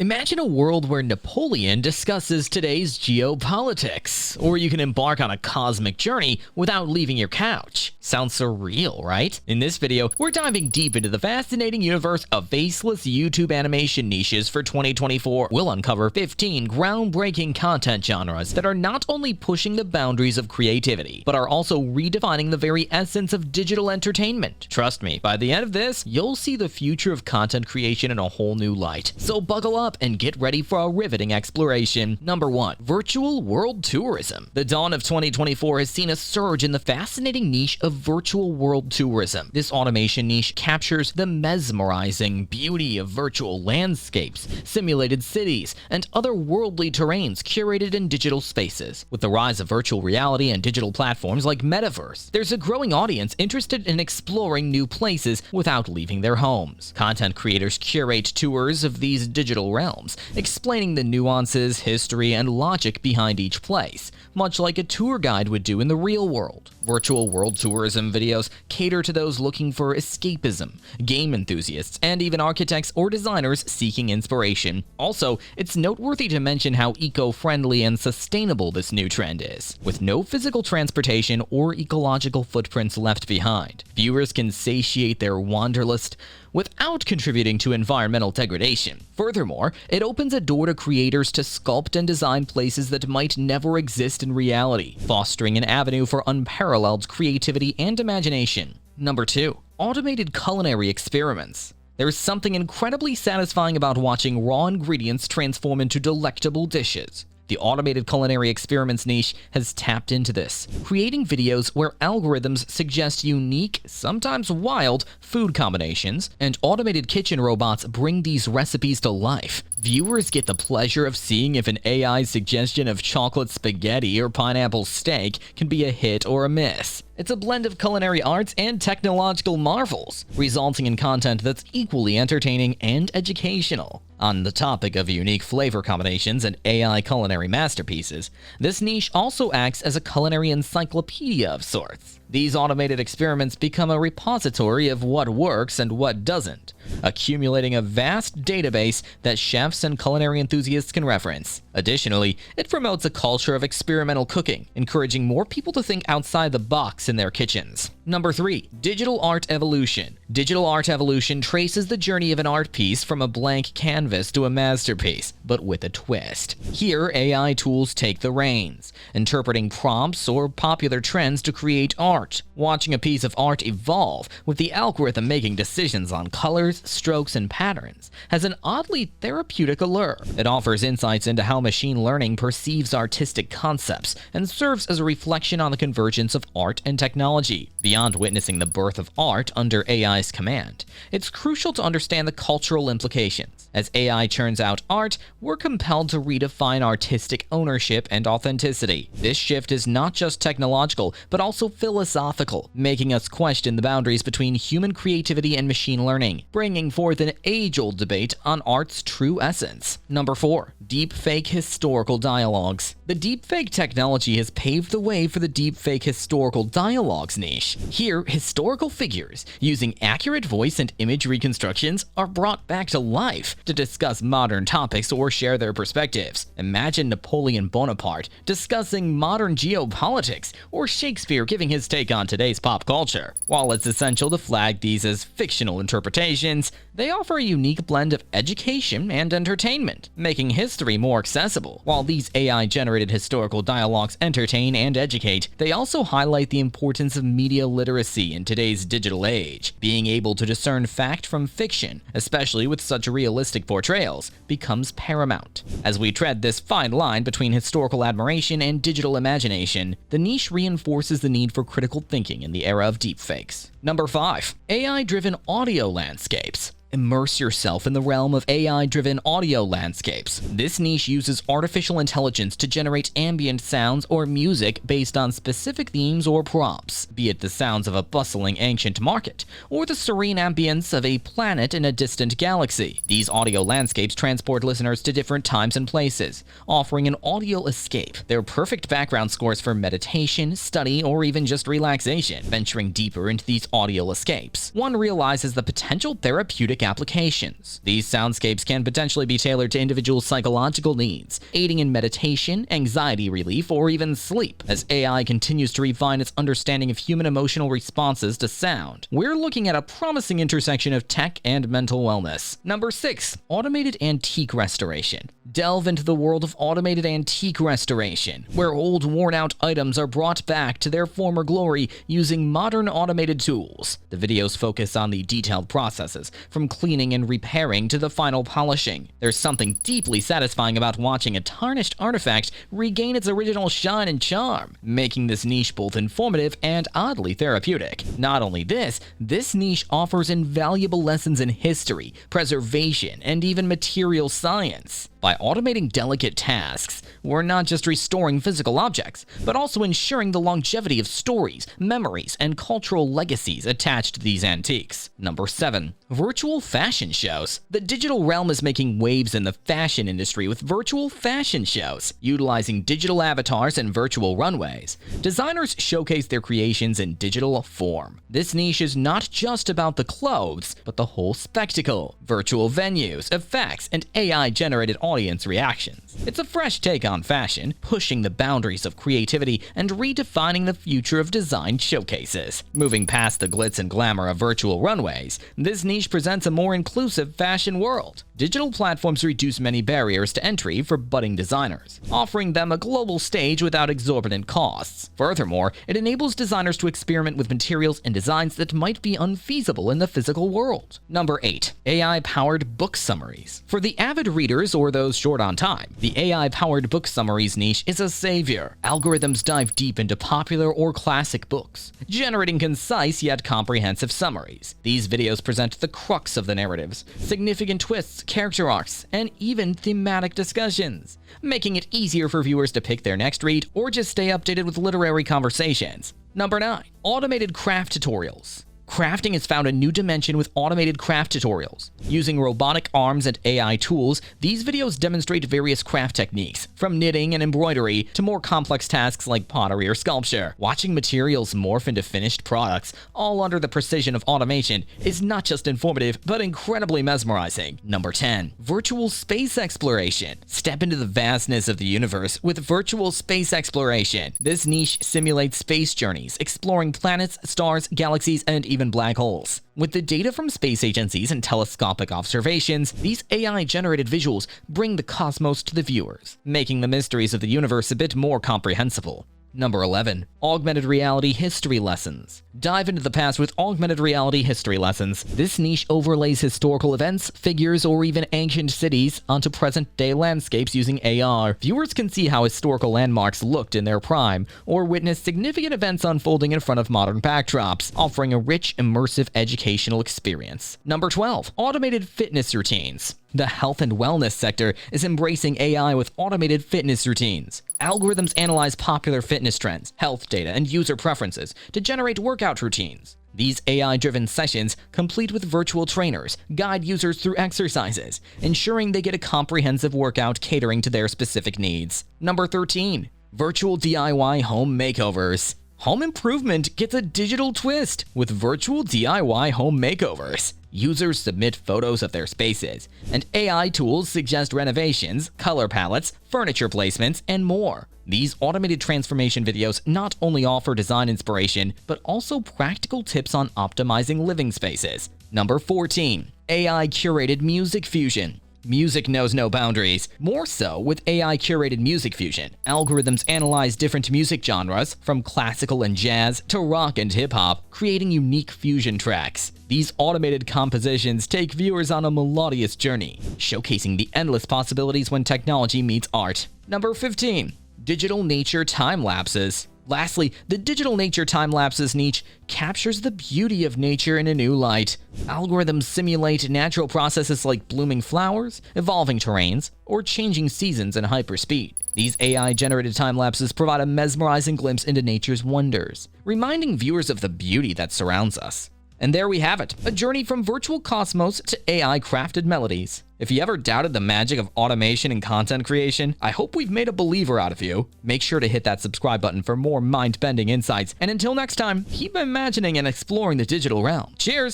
Imagine a world where Napoleon discusses today's geopolitics, or you can embark on a cosmic journey without leaving your couch. Sounds surreal, right? In this video, we're diving deep into the fascinating universe of faceless YouTube animation niches for 2024. We'll uncover 15 groundbreaking content genres that are not only pushing the boundaries of creativity, but are also redefining the very essence of digital entertainment. Trust me, by the end of this, you'll see the future of content creation in a whole new light. So buckle up and get ready for a riveting exploration. Number 1. Virtual World Tourism. The dawn of 2024 has seen a surge in the fascinating niche of virtual world tourism. This automation niche captures the mesmerizing beauty of virtual landscapes, simulated cities, and otherworldly terrains curated in digital spaces. With the rise of virtual reality and digital platforms like Metaverse, there's a growing audience interested in exploring new places without leaving their homes. Content creators curate tours of these digital realms, explaining the nuances, history, and logic behind each place, much like a tour guide would do in the real world. Virtual world tourism videos cater to those looking for escapism, game enthusiasts, and even architects or designers seeking inspiration. Also, it's noteworthy to mention how eco-friendly and sustainable this new trend is, with no physical transportation or ecological footprints left behind. Viewers can satiate their wanderlust without contributing to environmental degradation. Furthermore, it opens a door to creators to sculpt and design places that might never exist in reality, fostering an avenue for unparalleled creativity and imagination. Number 2. Automated culinary experiments. There's something incredibly satisfying about watching raw ingredients transform into delectable dishes. The automated culinary experiments niche has tapped into this, creating videos where algorithms suggest unique, sometimes wild, food combinations, and automated kitchen robots bring these recipes to life. Viewers get the pleasure of seeing if an AI suggestion of chocolate spaghetti or pineapple steak can be a hit or a miss. It's a blend of culinary arts and technological marvels, resulting in content that's equally entertaining and educational. On the topic of unique flavor combinations and AI culinary masterpieces, this niche also acts as a culinary encyclopedia of sorts. These automated experiments become a repository of what works and what doesn't, accumulating a vast database that chefs and culinary enthusiasts can reference. Additionally, it promotes a culture of experimental cooking, encouraging more people to think outside the box in their kitchens. Number 3. Digital Art Evolution. Digital art evolution traces the journey of an art piece from a blank canvas to a masterpiece, but with a twist. Here, AI tools take the reins, interpreting prompts or popular trends to create art. Watching a piece of art evolve, with the algorithm making decisions on colors, strokes, and patterns, has an oddly therapeutic allure. It offers insights into how machine learning perceives artistic concepts and serves as a reflection on the convergence of art and technology. Beyond witnessing the birth of art under AI's command, it's crucial to understand the cultural implications. As AI churns out art, we're compelled to redefine artistic ownership and authenticity. This shift is not just technological, but also philosophical, making us question the boundaries between human creativity and machine learning, bringing forth an age-old debate on art's true essence. Number 4. Deepfake historical dialogues. The deepfake technology has paved the way for the deepfake historical dialogues niche. Here, historical figures, using accurate voice and image reconstructions, are brought back to life to discuss modern topics or share their perspectives. Imagine Napoleon Bonaparte discussing modern geopolitics, or Shakespeare giving his take on today's pop culture. While it's essential to flag these as fictional interpretations, they offer a unique blend of education and entertainment, making history more accessible. While these AI-generated historical dialogues entertain and educate, they also highlight the importance of media literacy in today's digital age. Being able to discern fact from fiction, especially with such realistic portrayals, becomes paramount. As we tread this fine line between historical admiration and digital imagination, the niche reinforces the need for critical thinking in the era of deepfakes. Number 5. AI-driven audio landscapes. Immerse yourself in the realm of AI-driven audio landscapes. This niche uses artificial intelligence to generate ambient sounds or music based on specific themes or prompts, be it the sounds of a bustling ancient market or the serene ambience of a planet in a distant galaxy. These audio landscapes transport listeners to different times and places, offering an audio escape. They're perfect background scores for meditation, study, or even just relaxation. Venturing deeper into these audio escapes, one realizes the potential therapeutic applications. These soundscapes can potentially be tailored to individuals' psychological needs, aiding in meditation, anxiety relief, or even sleep. As AI continues to refine its understanding of human emotional responses to sound, we're looking at a promising intersection of tech and mental wellness. Number 6. Automated antique restoration. Delve into the world of automated antique restoration, where old worn-out items are brought back to their former glory using modern automated tools. The videos focus on the detailed processes, from cleaning and repairing to the final polishing. There's something deeply satisfying about watching a tarnished artifact regain its original shine and charm, making this niche both informative and oddly therapeutic. Not only this niche offers invaluable lessons in history, preservation, and even material science. By automating delicate tasks, we're not just restoring physical objects, but also ensuring the longevity of stories, memories, and cultural legacies attached to these antiques. Number 7. Virtual fashion shows. The digital realm is making waves in the fashion industry with virtual fashion shows. Utilizing digital avatars and virtual runways, designers showcase their creations in digital form. This niche is not just about the clothes, but the whole spectacle. Virtual venues, effects, and AI-generated audience reactions. It's a fresh take on fashion, pushing the boundaries of creativity and redefining the future of design showcases. Moving past the glitz and glamour of virtual runways, this niche presents a more inclusive fashion world. Digital platforms reduce many barriers to entry for budding designers, offering them a global stage without exorbitant costs. Furthermore, it enables designers to experiment with materials and designs that might be unfeasible in the physical world. Number 8. AI-powered book summaries. For the avid readers or those short on time, the AI-powered book summaries niche is a savior. Algorithms dive deep into popular or classic books, generating concise yet comprehensive summaries. These videos present the crux of the narratives, significant twists, character arcs, and even thematic discussions, making it easier for viewers to pick their next read or just stay updated with literary conversations. Number 9. Automated craft tutorials. Crafting has found a new dimension with automated craft tutorials. Using robotic arms and AI tools, these videos demonstrate various craft techniques, from knitting and embroidery to more complex tasks like pottery or sculpture. Watching materials morph into finished products, all under the precision of automation, is not just informative, but incredibly mesmerizing. Number 10. Virtual space exploration. Step into the vastness of the universe with virtual space exploration. This niche simulates space journeys, exploring planets, stars, galaxies, and even black holes. With the data from space agencies and telescopic observations, these AI-generated visuals bring the cosmos to the viewers, making the mysteries of the universe a bit more comprehensible. Number 11. Augmented reality history lessons. Dive into the past with augmented reality history lessons. This niche overlays historical events, figures, or even ancient cities onto present-day landscapes using AR. Viewers can see how historical landmarks looked in their prime, or witness significant events unfolding in front of modern backdrops, offering a rich, immersive educational experience. Number 12. Automated fitness routines. The health and wellness sector is embracing AI with automated fitness routines. Algorithms analyze popular fitness trends, health data, and user preferences to generate workout routines. These AI-driven sessions, complete with virtual trainers, guide users through exercises, ensuring they get a comprehensive workout catering to their specific needs. Number 13. Virtual DIY home makeovers. Home improvement gets a digital twist with virtual DIY home makeovers. Users submit photos of their spaces, and AI tools suggest renovations, color palettes, furniture placements, and more. These automated transformation videos not only offer design inspiration, but also practical tips on optimizing living spaces. Number 14. AI-curated music fusion. Music knows no boundaries, more so with AI-curated music fusion. Algorithms analyze different music genres, from classical and jazz to rock and hip-hop, creating unique fusion tracks. These automated compositions take viewers on a melodious journey, showcasing the endless possibilities when technology meets art. Number 15. Digital nature time-lapses. Lastly, the digital nature time-lapses niche captures the beauty of nature in a new light. Algorithms simulate natural processes like blooming flowers, evolving terrains, or changing seasons in hyperspeed. These AI-generated time-lapses provide a mesmerizing glimpse into nature's wonders, reminding viewers of the beauty that surrounds us. And there we have it, a journey from virtual cosmos to AI-crafted melodies. If you ever doubted the magic of automation and content creation, I hope we've made a believer out of you. Make sure to hit that subscribe button for more mind-bending insights, and until next time, keep imagining and exploring the digital realm. Cheers!